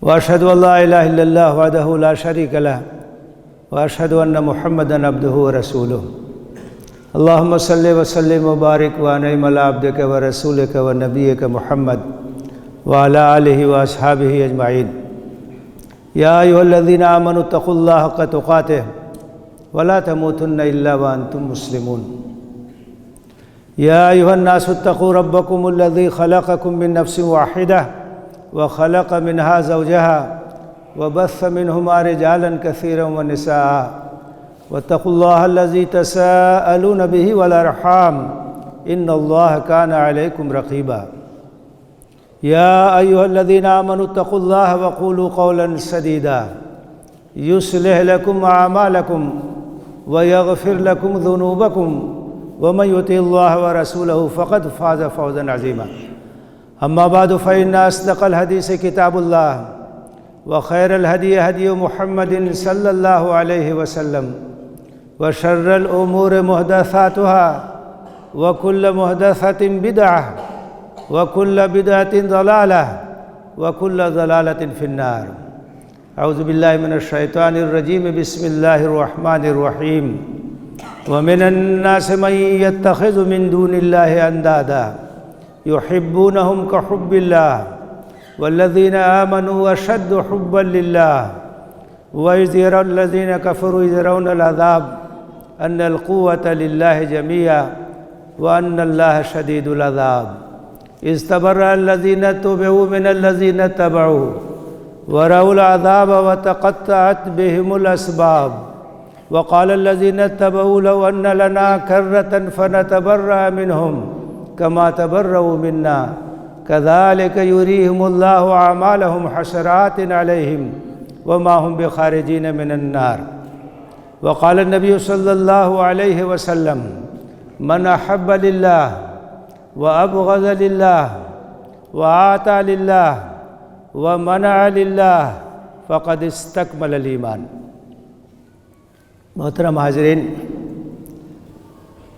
واشهد ان لا اله الا الله وحده لا شريك له واشهد ان محمدا عبده ورسوله اللهم صل وسلم وبارك وانعم على عبدك ورسولك ونبيك محمد وعلى آله واصحابه اجمعين يا ايها الذين آمنوا اتقوا الله حق تقاته ولا تموتن الا وانتم مسلمون يا ايها الناس اتقوا ربكم الذي خلقكم من نفس واحده وخلق منها زوجها وبث منهما رجالا كثيرا ونساء واتقوا الله الذي تساءلون به والارحام ان الله كان عليكم رقيبا يا ايها الذين آمنوا اتقوا الله وقولوا قولا سديدا يصلح لكم اعمالكم ويغفر لكم ذنوبكم ومن يطع الله ورسوله فقد فاز فوزا عظيما اما بعد فان اصدق الحديث كتاب الله وخير الهدي هدي محمد صلى الله عليه وسلم وشر الامور محدثاتها وكل محدثة بدعة وكل بدعة ضلالة وكل ضلالة في النار اعوذ بالله من الشيطان الرجيم بسم الله الرحمن الرحيم ومن الناس من يتخذ من دون الله اندادا يحبونهم كحب الله والذين آمنوا أشد حبا لله وإذ يرى الذين كفروا يرون العذاب أن القوة لله جميعا وأن الله شديد العذاب إذ تبرأ الذين اتبعوا من الذين اتبعوا ورأوا العذاب وتقطعت بهم الأسباب وقال الذين اتبعوا لو أن لنا كرة فنتبرأ منهم كما تبرؤوا منا كذلك يريهم الله أعمالهم حسرات عليهم وما هم بخارجين من النار وقال النبي صلى الله عليه وسلم من أحب لله وأبغض لله وآتى لله ومنع لله فقد استكمل الإيمان۔ محترم حاضرین،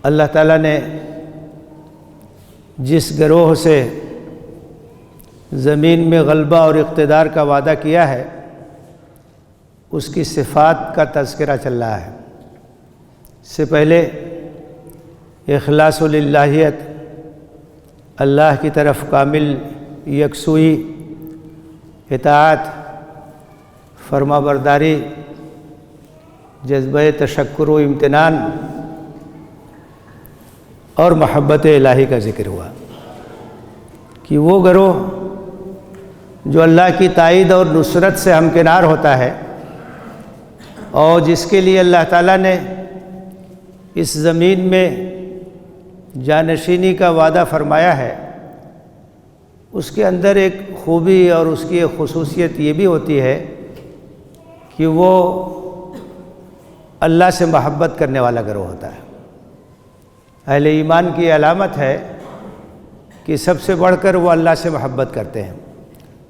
اللہ تعالیٰ نے جس گروہ سے زمین میں غلبہ اور اقتدار کا وعدہ کیا ہے اس کی صفات کا تذکرہ چل رہا ہے۔ اس سے پہلے اخلاص للہیت، اللہ کی طرف کامل یکسوئی، اطاعت، فرما برداری، جذبہ تشکر و امتنان اور محبت الہی کا ذکر ہوا کہ وہ گروہ جو اللہ کی تائید اور نصرت سے ہمکنار ہوتا ہے اور جس کے لیے اللہ تعالیٰ نے اس زمین میں جانشینی کا وعدہ فرمایا ہے، اس کے اندر ایک خوبی اور اس کی ایک خصوصیت یہ بھی ہوتی ہے کہ وہ اللہ سے محبت کرنے والا گروہ ہوتا ہے۔ اہل ایمان کی علامت ہے کہ سب سے بڑھ کر وہ اللہ سے محبت کرتے ہیں۔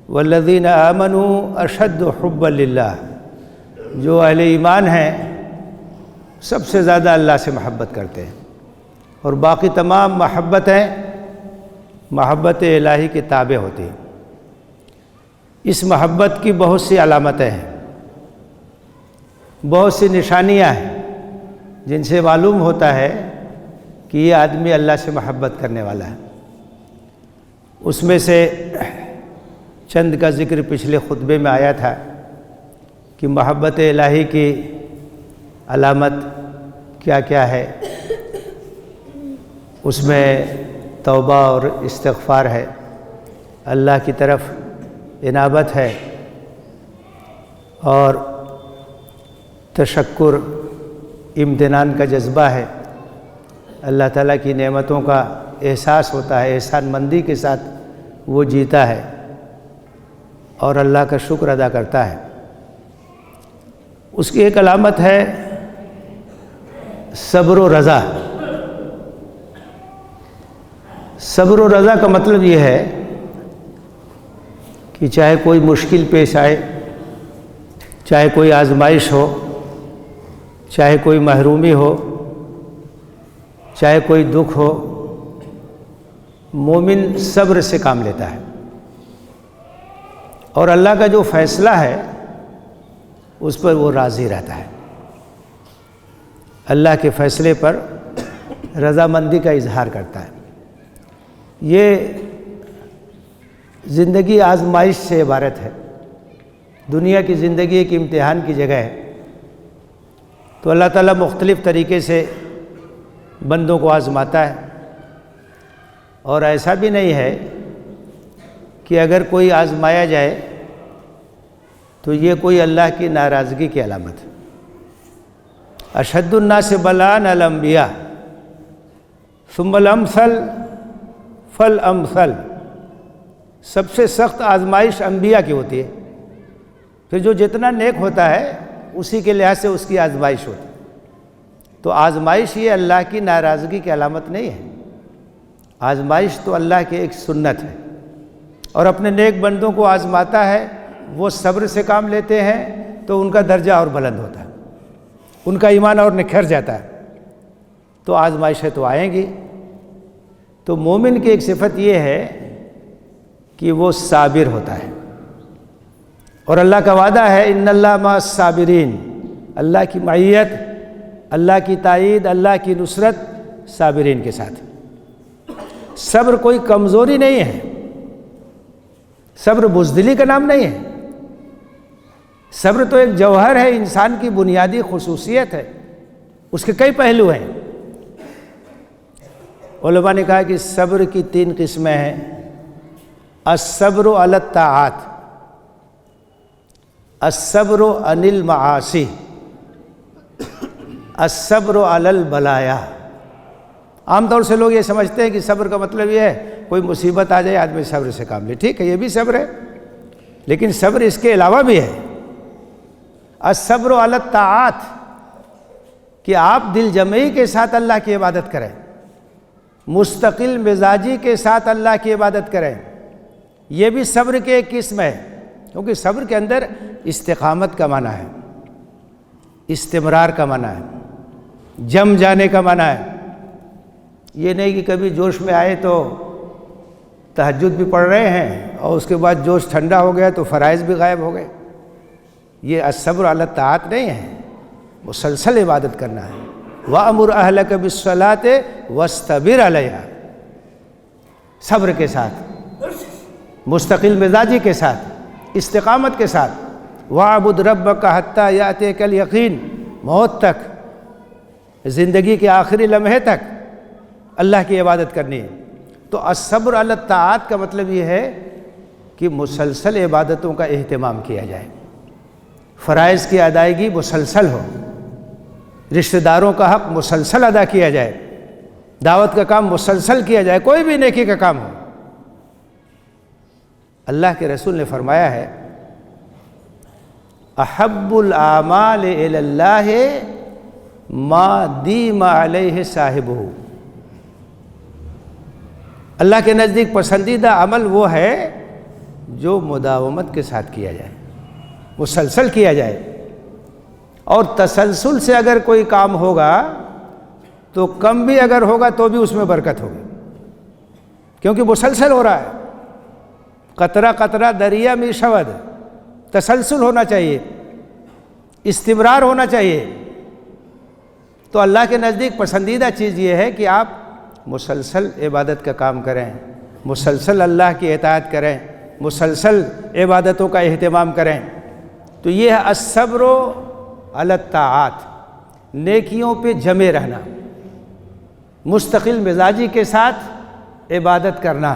والذین آمنوا اشد حبا للہ، جو اہل ایمان ہیں سب سے زیادہ اللہ سے محبت کرتے ہیں، اور باقی تمام محبتیں محبت الہی کے تابع ہوتی ہیں۔ اس محبت کی بہت سی علامتیں ہیں، بہت سی نشانیاں ہیں جن سے معلوم ہوتا ہے کہ یہ آدمی اللہ سے محبت کرنے والا ہے۔ اس میں سے چند کا ذکر پچھلے خطبے میں آیا تھا کہ محبت الہی کی علامت کیا کیا ہے۔ اس میں توبہ اور استغفار ہے، اللہ کی طرف انابت ہے، اور تشکر، امتنان کا جذبہ ہے، اللہ تعالیٰ کی نعمتوں کا احساس ہوتا ہے، احسان مندی کے ساتھ وہ جیتا ہے اور اللہ کا شکر ادا کرتا ہے۔ اس کی ایک علامت ہے صبر و رضا۔ صبر و رضا کا مطلب یہ ہے کہ چاہے کوئی مشکل پیش آئے، چاہے کوئی آزمائش ہو، چاہے کوئی محرومی ہو، چاہے کوئی دکھ ہو، مومن صبر سے کام لیتا ہے اور اللہ کا جو فیصلہ ہے اس پر وہ راضی رہتا ہے، اللہ کے فیصلے پر رضامندی کا اظہار کرتا ہے۔ یہ زندگی آزمائش سے عبارت ہے، دنیا کی زندگی ایک امتحان کی جگہ ہے، تو اللہ تعالیٰ مختلف طریقے سے بندوں کو آزماتا ہے، اور ایسا بھی نہیں ہے کہ اگر کوئی آزمایا جائے تو یہ کوئی اللہ کی ناراضگی کی علامت ہے۔ اشد الناس بلاء الانبیاء ثم الامثل فالامثل، سب سے سخت آزمائش انبیاء کی ہوتی ہے، پھر جو جتنا نیک ہوتا ہے اسی کے لحاظ سے اس کی آزمائش ہوتی ہے۔ تو آزمائش یہ اللہ کی ناراضگی کی علامت نہیں ہے، آزمائش تو اللہ کی ایک سنت ہے، اور اپنے نیک بندوں کو آزماتا ہے، وہ صبر سے کام لیتے ہیں تو ان کا درجہ اور بلند ہوتا ہے، ان کا ایمان اور نکھر جاتا ہے۔ تو آزمائشیں تو آئیں گی، تو مومن کی ایک صفت یہ ہے کہ وہ صابر ہوتا ہے، اور اللہ کا وعدہ ہے ان اللہ مع الصابرین، اللہ کی معیت، اللہ کی تائید، اللہ کی نصرت صابرین کے ساتھ۔ صبر کوئی کمزوری نہیں ہے، صبر بزدلی کا نام نہیں ہے، صبر تو ایک جوہر ہے، انسان کی بنیادی خصوصیت ہے، اس کے کئی پہلو ہیں۔ علماء نے کہا کہ صبر کی 3 قسمیں ہیں: الصبر علی الطاعات، الصبر عن المعاصی، الصبر علی البلایا۔ عام طور سے لوگ یہ سمجھتے ہیں کہ صبر کا مطلب یہ ہے کوئی مصیبت آ جائے آدمی صبر سے کام لے، ٹھیک ہے یہ بھی صبر ہے، لیکن صبر اس کے علاوہ بھی ہے۔ الصبر علی الطاعات، کہ آپ دل جمعی کے ساتھ اللہ کی عبادت کریں، مستقل مزاجی کے ساتھ اللہ کی عبادت کریں، یہ بھی صبر کے ایک قسم ہے، کیونکہ صبر کے اندر استقامت کا معنی ہے، استمرار کا معنی ہے، جم جانے کا معنی ہے۔ یہ نہیں کہ کبھی جوش میں آئے تو تہجد بھی پڑھ رہے ہیں اور اس کے بعد جوش ٹھنڈا ہو گیا تو فرائض بھی غائب ہو گئے، یہ الصبر علی الطاعات نہیں ہے، مسلسل عبادت کرنا ہے۔ وَأْمُرْ أَهْلَكَ بِالصَّلَاةِ وَاسْتَبِرْ عَلَيْهَا، صبر کے ساتھ، مستقل مزاجی کے ساتھ، استقامت کے ساتھ۔ وَاعْبُدْ رَبَّكَ حَتَّى يَأْتِيَكَ الْيَقِينُ، موت تک، زندگی کے آخری لمحے تک اللہ کی عبادت کرنی ہے۔ تو الصبر علی الطاعات کا مطلب یہ ہے کہ مسلسل عبادتوں کا اہتمام کیا جائے، فرائض کی ادائیگی مسلسل ہو، رشتہ داروں کا حق مسلسل ادا کیا جائے، دعوت کا کام مسلسل کیا جائے، کوئی بھی نیکی کا کام ہو۔ اللہ کے رسول نے فرمایا ہے احب الاعمال الی اللہ ما دیم علیہ صاحبہ، اللہ کے نزدیک پسندیدہ عمل وہ ہے جو مداومت کے ساتھ کیا جائے، مسلسل کیا جائے، اور تسلسل سے اگر کوئی کام ہوگا تو کم بھی اگر ہوگا تو بھی اس میں برکت ہوگی، کیونکہ مسلسل ہو رہا ہے۔ قطرہ قطرہ دریا میں شود، تسلسل ہونا چاہیے، استمرار ہونا چاہیے۔ تو اللہ کے نزدیک پسندیدہ چیز یہ ہے کہ آپ مسلسل عبادت کا کام کریں، مسلسل اللہ کی اطاعت کریں، مسلسل عبادتوں کا اہتمام کریں۔ تو یہ ہے الصبر علی الطاعات، نیکیوں پہ جمے رہنا، مستقل مزاجی کے ساتھ عبادت کرنا،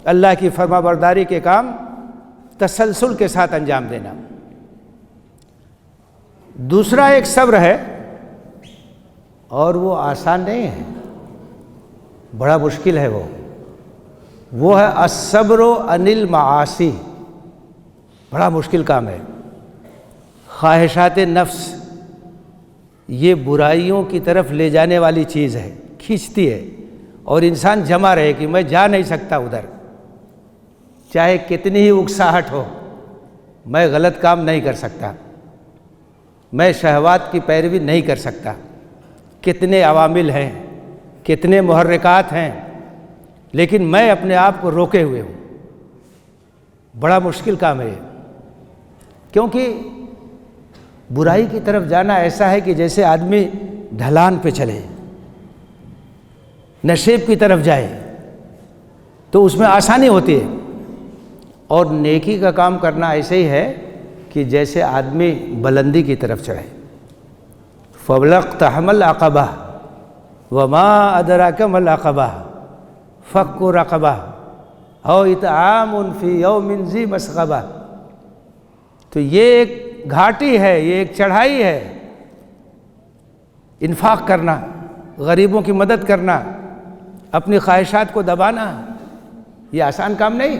اللہ کی فرما برداری کے کام تسلسل کے ساتھ انجام دینا۔ دوسرا ایک صبر ہے، اور وہ آسان نہیں ہے، بڑا مشکل ہے، وہ ہے الصبر عن المعاصی، بڑا مشکل کام ہے۔ خواہشات نفس یہ برائیوں کی طرف لے جانے والی چیز ہے، کھینچتی ہے، اور انسان جمع رہے کہ میں جا نہیں سکتا ادھر، چاہے کتنی ہی اکساہٹ ہو، میں غلط کام نہیں کر سکتا، میں شہوات کی پیروی نہیں کر سکتا۔ کتنے عوامل ہیں، کتنے محرکات ہیں، لیکن میں اپنے آپ کو روکے ہوئے ہوں۔ بڑا مشکل کام ہے، کیونکہ برائی کی طرف جانا ایسا ہے کہ جیسے آدمی ڈھلان پہ چلے، نشیب کی طرف جائے تو اس میں آسانی ہوتی ہے، اور نیکی کا کام کرنا ایسے ہی ہے کہ جیسے آدمی بلندی کی طرف چڑھے۔ فَلَاقْتَحَمَ الْعَقَبَةَ وَمَا أَدْرَاكَ مَا الْعَقَبَةُ فَكُّ رَقَبَةٍ أَوْ إِطْعَامٌ فِي يَوْمٍ ذِي مَسْغَبَةٍ۔ تو یہ ایک گھاٹی ہے، یہ ایک چڑھائی ہے۔ انفاق کرنا، غریبوں کی مدد کرنا، اپنی خواہشات کو دبانا، یہ آسان کام نہیں۔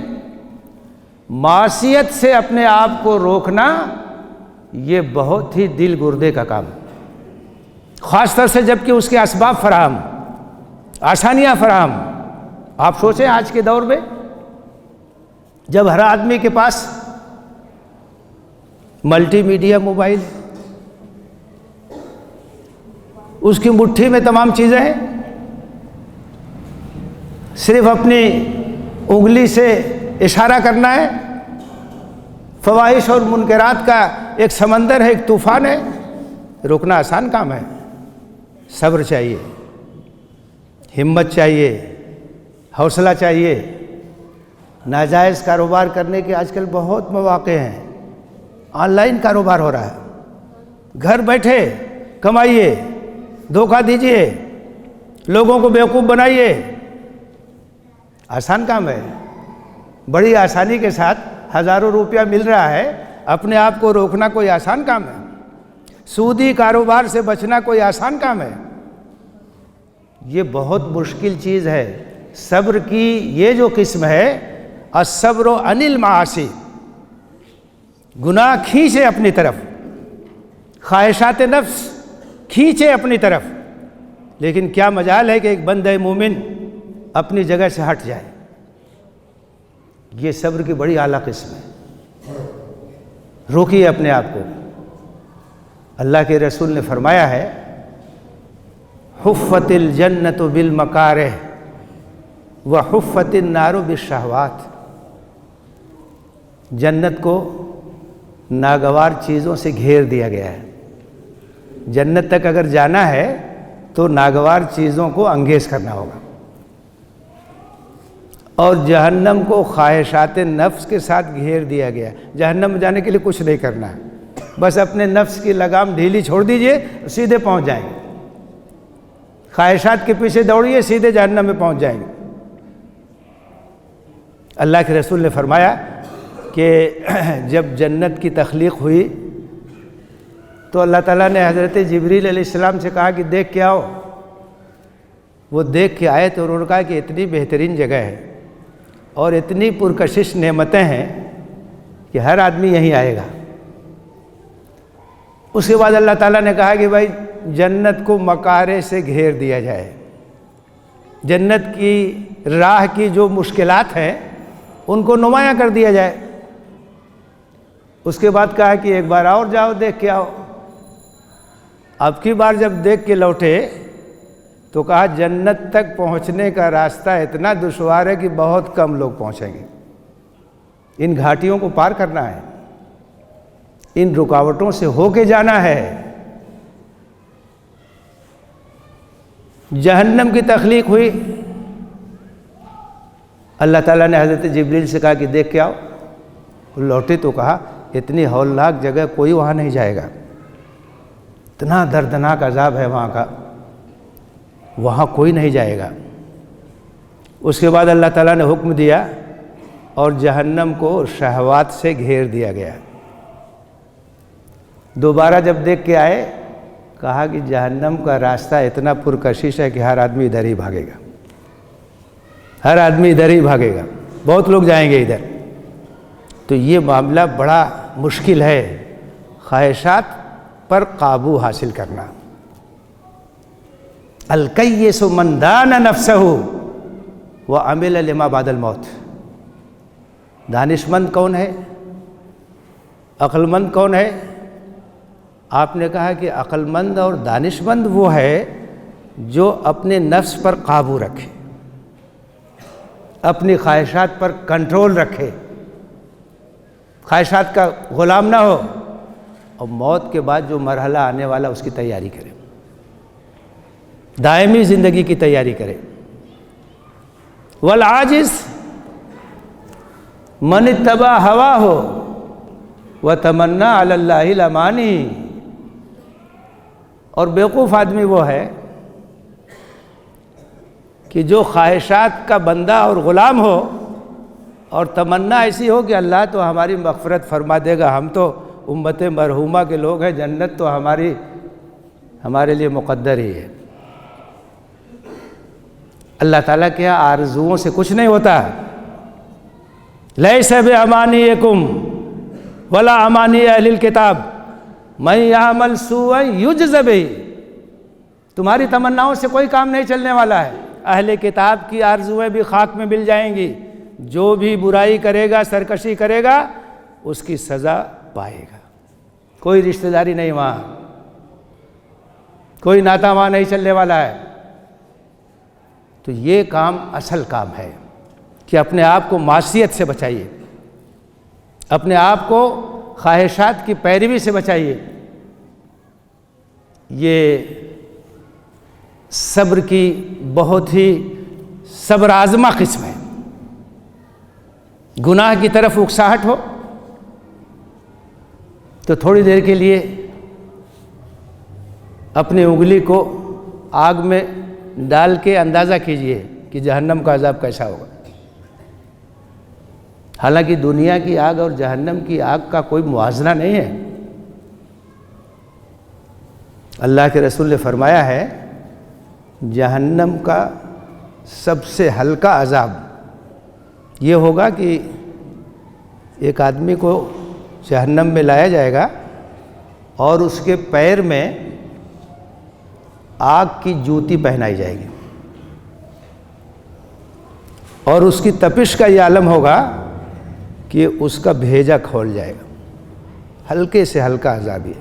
معصیت سے اپنے آپ کو روکنا یہ بہت ہی دل گردے کا کام، خاص طور سے جب کہ اس کے اسباب فراہم، آسانیاں فراہم۔ آپ سوچیں آج کے دور میں جب ہر آدمی کے پاس ملٹی میڈیا موبائل، اس کی مٹھی میں تمام چیزیں ہیں، صرف اپنی انگلی سے اشارہ کرنا ہے، فواحش اور منکرات کا ایک سمندر ہے، ایک طوفان ہے، روکنا آسان کام ہے۔ صبر چاہیے، ہمت چاہیے، حوصلہ چاہیے۔ ناجائز کاروبار کرنے کے آج کل بہت مواقع ہیں، آن لائن کاروبار ہو رہا ہے، گھر بیٹھے کمائیے، دھوکہ دیجیے، لوگوں کو بیوقوف بنائیے، آسان کام ہے۔ بڑی آسانی کے ساتھ ہزاروں روپیہ مل رہا ہے، اپنے آپ کو روکنا کوئی آسان کام ہے؟ سودی کاروبار سے بچنا کوئی آسان کام ہے؟ یہ بہت مشکل چیز ہے۔ صبر کی یہ جو قسم ہے، الصبر عن المعاصی، گناہ کھینچے اپنی طرف، خواہشات نفس کھینچے اپنی طرف، لیکن کیا مجال ہے کہ ایک بندہ مومن اپنی جگہ سے ہٹ جائے۔ یہ صبر کی بڑی اعلیٰ قسم ہے۔ روکیے اپنے آپ کو۔ اللہ کے رسول نے فرمایا ہے، حفت الجنت بالمکارہ وحفت النار بالشہوات۔ جنت کو ناگوار چیزوں سے گھیر دیا گیا ہے۔ جنت تک اگر جانا ہے تو ناگوار چیزوں کو انگیز کرنا ہوگا، اور جہنم کو خواہشات نفس کے ساتھ گھیر دیا گیا۔ جہنم میں جانے کے لیے کچھ نہیں کرنا ہے، بس اپنے نفس کی لگام ڈھیلی چھوڑ دیجئے، سیدھے پہنچ جائیں گے۔ خواہشات کے پیچھے دوڑیے، سیدھے جہنم میں پہنچ جائیں گے۔ اللہ کے رسول نے فرمایا کہ جب جنت کی تخلیق ہوئی تو اللہ تعالیٰ نے حضرت جبریل علیہ السلام سے کہا کہ دیکھ کے آؤ۔ وہ دیکھ کے آئے تو انہوں نے کہا کہ اتنی بہترین جگہ ہے اور اتنی پرکشش نعمتیں ہیں کہ ہر آدمی یہیں آئے گا۔ اس کے بعد اللہ تعالیٰ نے کہا کہ بھائی جنت کو مکارے سے گھیر دیا جائے، جنت کی راہ کی جو مشکلات ہیں ان کو نمایاں کر دیا جائے۔ اس کے بعد کہا کہ ایک بار اور جاؤ، دیکھ کے آؤ۔ اب کی بار جب دیکھ کے لوٹے تو کہا جنت تک پہنچنے کا راستہ اتنا دشوار ہے کہ بہت کم لوگ پہنچیں گے۔ ان گھاٹیوں کو پار کرنا ہے، ان رکاوٹوں سے ہو کے جانا ہے۔ جہنم کی تخلیق ہوئی، اللہ تعالیٰ نے حضرت جبریل سے کہا کہ دیکھ کے آؤ۔ لوٹے تو کہا اتنی ہولناک جگہ کوئی وہاں نہیں جائے گا، اتنا دردناک عذاب ہے وہاں کا، وہاں کوئی نہیں جائے گا۔ اس کے بعد اللہ تعالیٰ نے حکم دیا اور جہنم کو شہوات سے گھیر دیا گیا۔ دوبارہ جب دیکھ کے آئے کہا کہ جہنم کا راستہ اتنا پرکشش ہے کہ ہر آدمی ادھر ہی بھاگے گا، ہر آدمی ادھر ہی بھاگے گا، بہت لوگ جائیں گے ادھر۔ تو یہ معاملہ بڑا مشکل ہے، خواہشات پر قابو حاصل کرنا۔ الکیس من دان نفسہ وعمل لما بعد الموت۔ دانشمند کون ہے؟ عقل مند کون ہے؟ آپ نے کہا کہ عقل مند اور دانشمند وہ ہے جو اپنے نفس پر قابو رکھے، اپنی خواہشات پر کنٹرول رکھے، خواہشات کا غلام نہ ہو، اور موت کے بعد جو مرحلہ آنے والا اس کی تیاری کرے، دائمی زندگی کی تیاری کرے۔ والعاجز من اتبع ہواہ وتمنی علی اللہ الامانی، اور بیوقوف آدمی وہ ہے کہ جو خواہشات کا بندہ اور غلام ہو اور تمنا ایسی ہو کہ اللہ تو ہماری مغفرت فرما دے گا، ہم تو امت مرحومہ کے لوگ ہیں، جنت تو ہمارے لیے مقدر ہی ہے۔ اللہ تعالیٰ کے یہاں آرزوؤں سے کچھ نہیں ہوتا۔ لیس بامانیکم ولا امانی اہل الکتاب من یعمل سوءا یجز بہ، تمہاری تمناؤں سے کوئی کام نہیں چلنے والا ہے۔ اہل کتاب کی آرزویں بھی خاک میں مل جائیں گی، جو بھی برائی کرے گا، سرکشی کرے گا، اس کی سزا پائے گا۔ کوئی رشتہ داری نہیں وہاں، کوئی ناتا وہاں نہیں چلنے والا ہے۔ تو یہ کام اصل کام ہے کہ اپنے آپ کو معصیت سے بچائیے، اپنے آپ کو خواہشات کی پیروی سے بچائیے۔ یہ صبر کی بہت ہی صبر آزما قسم ہے۔ گناہ کی طرف اکساہٹ ہو تو تھوڑی دیر کے لیے اپنی انگلی کو آگ میں ڈال کے اندازہ کیجئے کہ جہنم کا عذاب کیسا ہوگا۔ حالانکہ دنیا کی آگ اور جہنم کی آگ کا کوئی موازنہ نہیں ہے۔ اللہ کے رسول نے فرمایا ہے جہنم کا سب سے ہلکا عذاب یہ ہوگا کہ ایک آدمی کو جہنم میں لایا جائے گا اور اس کے پیر میں آگ کی جوتی پہنائی جائے گی، اور اس کی تپش کا یہ عالم ہوگا کہ اس کا بھیجا کھول جائے گا۔ ہلکے سے ہلکا عذاب ہے،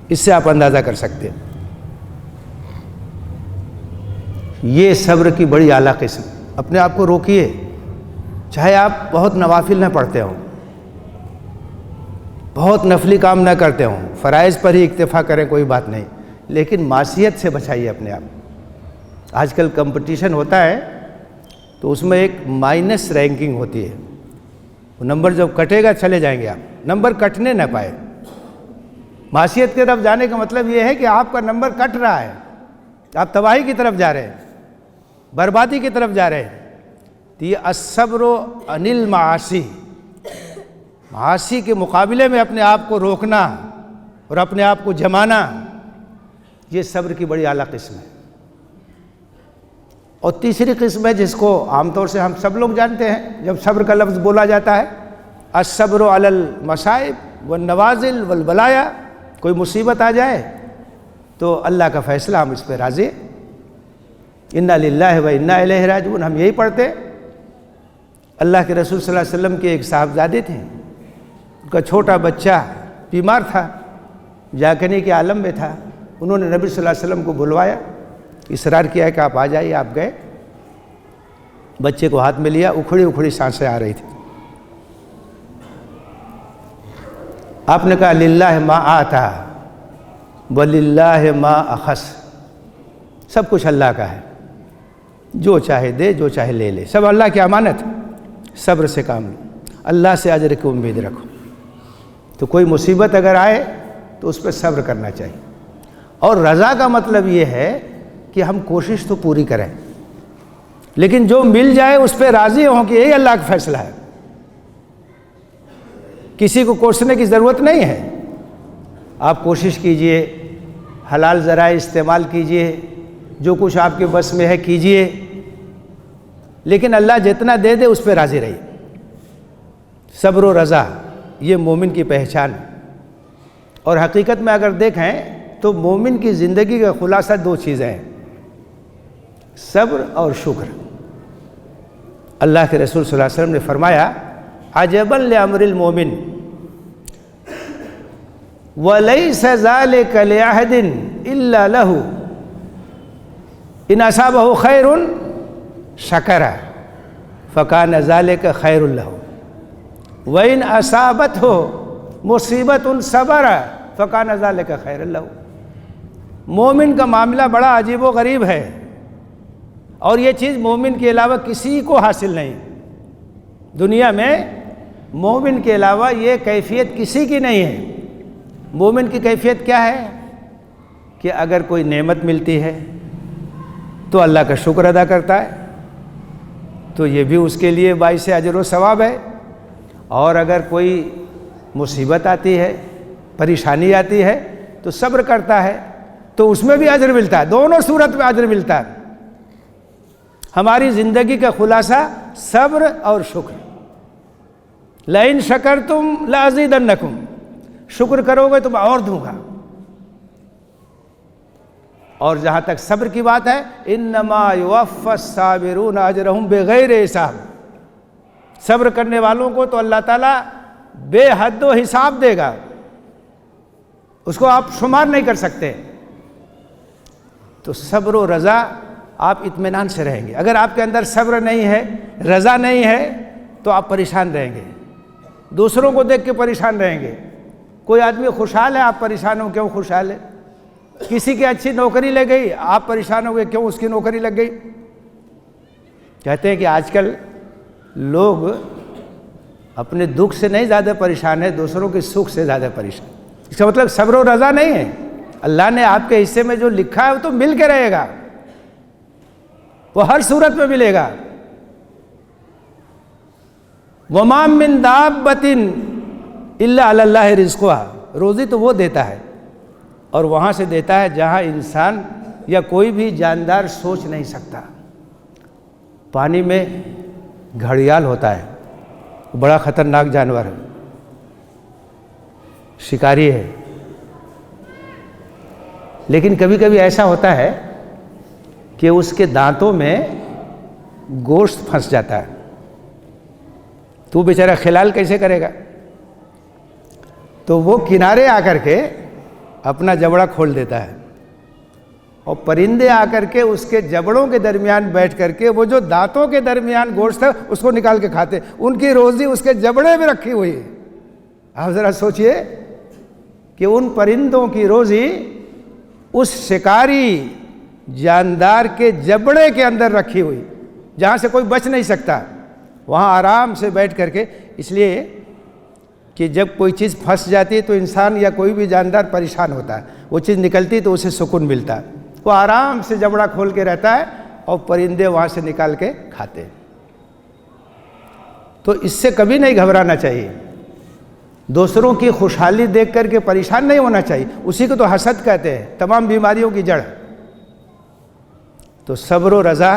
اس سے آپ اندازہ کر سکتے ہیں۔ یہ صبر کی بڑی اعلیٰ قسم۔ اپنے آپ کو روکیے، چاہے آپ بہت نوافل نہ پڑھتے ہوں، بہت نفلی کام نہ کرتے ہوں، فرائض پر ہی اکتفا کریں، کوئی بات نہیں، لیکن معصیت سے بچائیے اپنے آپ۔ آج کل کمپٹیشن ہوتا ہے تو اس میں ایک مائنس رینکنگ ہوتی ہے، وہ نمبر جب کٹے گا چلے جائیں گے آپ، نمبر کٹنے نہ پائے۔ معصیت کی طرف جانے کا مطلب یہ ہے کہ آپ کا نمبر کٹ رہا ہے، آپ تباہی کی طرف جا رہے ہیں، بربادی کی طرف جا رہے ہیں۔ تو یہ الصبر عن المعاصی، معاصی کے مقابلے میں اپنے آپ کو روکنا اور اپنے آپ کو جمانا، یہ صبر کی بڑی اعلیٰ قسم ہے۔ اور تیسری قسم ہے جس کو عام طور سے ہم سب لوگ جانتے ہیں، جب صبر کا لفظ بولا جاتا ہے، الصبر علی المصائب والنوازل والبلایا، کوئی مصیبت آ جائے تو اللہ کا فیصلہ، ہم اس پہ راضی، انا للہ و انا الیہ راجعون، ہم یہی پڑھتے۔ اللہ کے رسول صلی اللہ علیہ وسلم کے ایک صاحبزادے تھے، ان کا چھوٹا بچہ بیمار تھا، جاگنے کے عالم میں تھا۔ انہوں نے نبی صلی اللہ علیہ وسلم کو بلوایا، اصرار کیا کہ آپ آ جائیے۔ آپ گئے، بچے کو ہاتھ میں لیا، اکھڑی اکھڑی سانسیں آ رہی تھی۔ آپ نے کہا للہ ما آتا وللہ ما اخذ، سب کچھ اللہ کا ہے، جو چاہے دے، جو چاہے لے لے، سب اللہ کی امانت ہے۔ صبر سے کام لو، اللہ سے اجر کی امید رکھو۔ تو کوئی مصیبت اگر آئے تو اس پہ صبر کرنا چاہیے۔ اور رضا کا مطلب یہ ہے کہ ہم کوشش تو پوری کریں، لیکن جو مل جائے اس پہ راضی ہوں کہ یہی اللہ کا فیصلہ ہے۔ کسی کو کوسنے کی ضرورت نہیں ہے، آپ کوشش کیجئے، حلال ذرائع استعمال کیجئے، جو کچھ آپ کے بس میں ہے کیجئے، لیکن اللہ جتنا دے دے اس پہ راضی رہیے۔ صبر و رضا یہ مومن کی پہچان ہے۔ اور حقیقت میں اگر دیکھیں تو مومن کی زندگی کا خلاصہ دو چیزیں ہیں، صبر اور شکر۔ اللہ کے رسول صلی اللہ علیہ وسلم نے فرمایا عجبا لامر المومن ولیس ذلک لأحد الا له ان اصابہ خیر شکر فکان ذلک خیر له۔ وَإِنْ أَصَابَتْهُ مُصِيبَةٌ صَبَرَ فَكَانَ ذَلِكَ خَيْرًا لَهُ۔ مومن کا معاملہ بڑا عجیب و غریب ہے، اور یہ چیز مومن کے علاوہ کسی کو حاصل نہیں۔ دنیا میں مومن کے علاوہ یہ کیفیت کسی کی نہیں ہے۔ مومن کی کیفیت کیا ہے کہ اگر کوئی نعمت ملتی ہے تو اللہ کا شکر ادا کرتا ہے، تو یہ بھی اس کے لیے باعث اجر و ثواب ہے، اور اگر کوئی مصیبت آتی ہے، پریشانی آتی ہے تو صبر کرتا ہے تو اس میں بھی اجر ملتا ہے، دونوں صورت میں اجر ملتا ہے۔ ہماری زندگی کا خلاصہ صبر اور شکر۔ لَإِن شَكَرْتُمْ لَأَزِيدَنَّكُمْ، شکر کرو گے تو میں اور دوں گا۔ اور جہاں تک صبر کی بات ہے، إِنَّمَا يُوَفَّى الصَّابِرُونَ أَجْرَهُمْ بِغَيْرِ حساب، صبر کرنے والوں کو تو اللہ تعالیٰ بے حد و حساب دے گا، اس کو آپ شمار نہیں کر سکتے۔ تو صبر و رضا آپ اطمینان سے رہیں گے۔ اگر آپ کے اندر صبر نہیں ہے، رضا نہیں ہے، تو آپ پریشان رہیں گے، دوسروں کو دیکھ کے پریشان رہیں گے۔ کوئی آدمی خوشحال ہے، آپ پریشان ہو کیوں خوشحال ہے؟ کسی کی اچھی نوکری لگ گئی، آپ پریشان ہو گئے کیوں اس کی نوکری لگ گئی؟ کہتے ہیں کہ آج کل لوگ اپنے دکھ سے نہیں زیادہ پریشان ہیں، دوسروں کے سکھ سے زیادہ پریشان۔ اس کا مطلب صبر و رضا نہیں ہے۔ اللہ نے آپ کے حصے میں جو لکھا ہے وہ تو مل کے رہے گا، وہ ہر صورت میں ملے گا۔ وَمَا مِن دَابَّةٍ إِلَّا عَلَى اللَّهِ رِزْقُهَا، روزی تو وہ دیتا ہے، اور وہاں سے دیتا ہے جہاں انسان یا کوئی بھی جاندار سوچ نہیں سکتا۔ پانی میں گھڑیال ہوتا ہے، بڑا خطرناک جانور ہے، شکاری ہے، لیکن کبھی کبھی ایسا ہوتا ہے کہ اس کے دانتوں میں گوشت پھنس جاتا ہے، تو بیچارہ خلال کیسے کرے گا؟ تو وہ کنارے آ کر کے اپنا جبڑا کھول دیتا ہے، اور پرندے آ کر کے اس کے جبڑوں کے درمیان بیٹھ کر کے وہ جو دانتوں کے درمیان گوشت ہے اس کو نکال کے کھاتے۔ ان کی روزی اس کے جبڑے میں رکھی ہوئی ہے۔ آپ ذرا سوچئے کہ ان پرندوں کی روزی اس شکاری جاندار کے جبڑے کے اندر رکھی ہوئی، جہاں سے کوئی بچ نہیں سکتا، وہاں آرام سے بیٹھ کر کے۔ اس لیے کہ جب کوئی چیز پھنس جاتی ہے تو انسان یا کوئی بھی جاندار پریشان ہوتا ہے، وہ چیز نکلتی تو اسے سکون ملتا ہے، وہ آرام سے جبڑا کھول کے رہتا ہے، اور پرندے وہاں سے نکال کے کھاتے۔ تو اس سے کبھی نہیں گھبرانا چاہیے، دوسروں کی خوشحالی دیکھ کر کے پریشان نہیں ہونا چاہیے، اسی کو تو حسد کہتے ہیں، تمام بیماریوں کی جڑ۔ تو صبر و رضا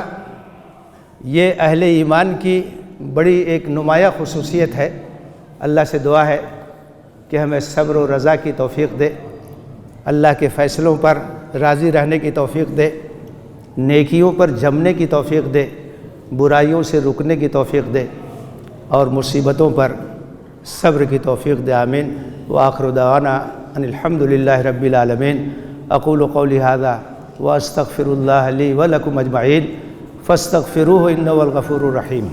یہ اہل ایمان کی بڑی ایک نمایاں خصوصیت ہے۔ اللہ سے دعا ہے کہ ہمیں صبر و رضا کی توفیق دے، اللہ کے فیصلوں پر راضی رہنے کی توفیق دے، نیکیوں پر جمنے کی توفیق دے، برائیوں سے رکنے کی توفیق دے، اور مصیبتوں پر صبر کی توفیق دے۔ آمین۔ وآخر دعوانا ان الحمد للہ رب العالمین۔ اقول قولی ھذا واستغفر اللہ لی ولکم اجمعین فاستغفروہ انہ هو الغفور الرحیم۔